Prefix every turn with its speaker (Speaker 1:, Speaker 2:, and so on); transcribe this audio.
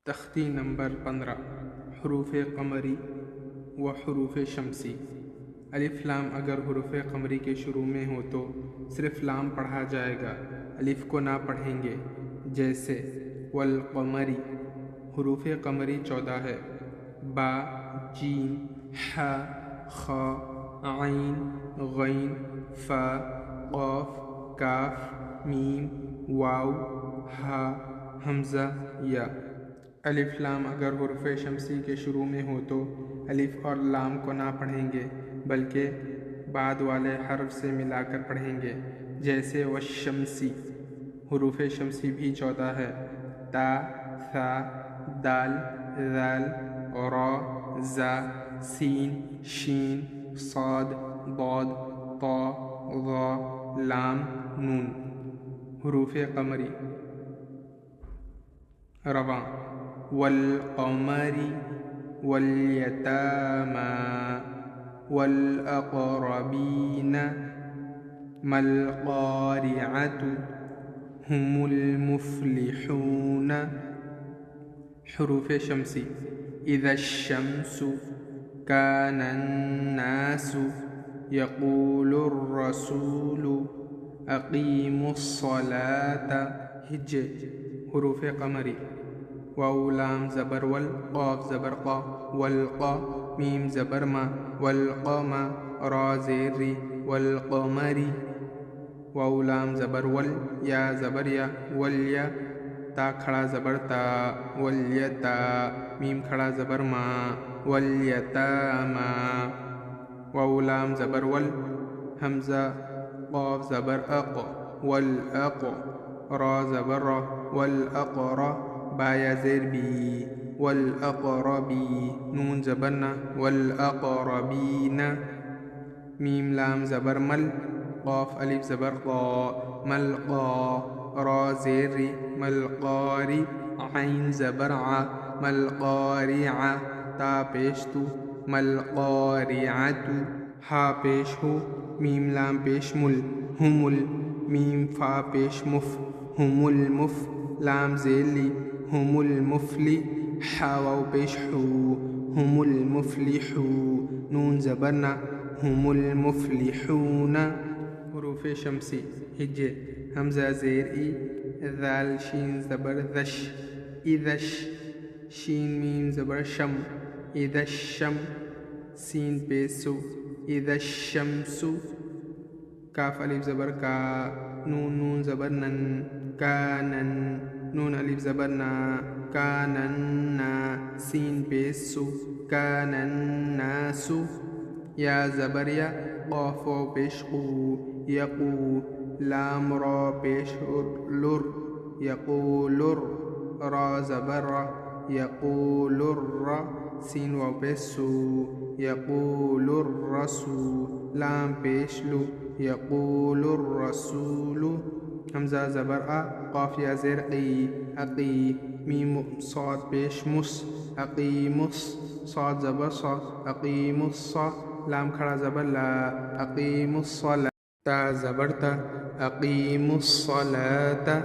Speaker 1: تختی نمبر 15 حروف قمری و حروف شمسی۔ الف لام اگر حروف قمری کے شروع میں ہو تو صرف لام پڑھا جائے گا، الف کو نہ پڑھیں گے، جیسے والقمری۔ حروف قمری 14 ہے: با، جیم، ح، خ، عین، غین، فا، قاف، کاف، میم، واو، ہا، حمزہ، یا۔ الف لام اگر حروف شمسی کے شروع میں ہو تو الف اور لام کو نہ پڑھیں گے بلکہ بعد والے حرف سے ملا کر پڑھیں گے، جیسے والشمسی۔ حروف شمسی بھی 14 ہے: تا، ثا، دال، ذال، را، زا، سین، شین، صاد، ضاد، طا، ظا، لام، نون۔ حروف قمری رواں: والقمر، والیتامی، والاقربین، ما القارعة، هم المفلحون۔ حروف شمسی اذا الشمس، كان الناس، يقول الرسول، اقیموا الصلاة، ہجے۔ حروف قمری واو لام زبر ول، قاف زبر قا، والقا، میم زبر ما، والقما، را زیر ری، والقمری۔ واو لام زبر ول، یا زبر یا، والیا، تا کھڑا زبر تا، والیتا، میم کھڑا زبر ما، والیتاما۔ واو لام زبر ول، حمزہ، قاف زبر اق، والاق، را زبر را، والاقرا، با یا زیر بی، والاقربی، نون زبر نا، والاقربین۔ میم لام زبر مل، قاف الف زبر قا، ملقا، را زیر ری، ملقاری، عین زبر ع، ملقارع، تا پیش تو، ملقارعۃ، ہا پیش ہو، میم لام پیش مل، ہمل، میم فا پیش مف، ہم المف، لام زیر لی، هم المفلی، حا واو پیش حو، هم المفلحو، نون زبر نا، هم المفلحون۔ حروف شمسی ہجے حمزہ زیر ای، ذال شین زبر ذش، اذش، شین میم زبر شم، اذا الشم، سین پیسو، اذا الشمس، کاف الف زبر کا، نون زبر نن، کانن، نون الف زبر نا، کاننا، سین پیسو، کانناس، یا زبر یا، قاف واو پیش قو، یقو، لام را پیش لر، یقولر، را زبر را، یقولر، سین واو پیش سو، یقول الرسو، لام پیش لو، یقول الرسول۔ حمزہ زبر آ، قاف یا زیر قی، اقی، میم صاد پیش مس، اقیمس، صاد زبر صا، اقیم الصا، لام کھڑا زبر لا، اقیم الصلاة، تا زبر تا، اقیم الصلاة،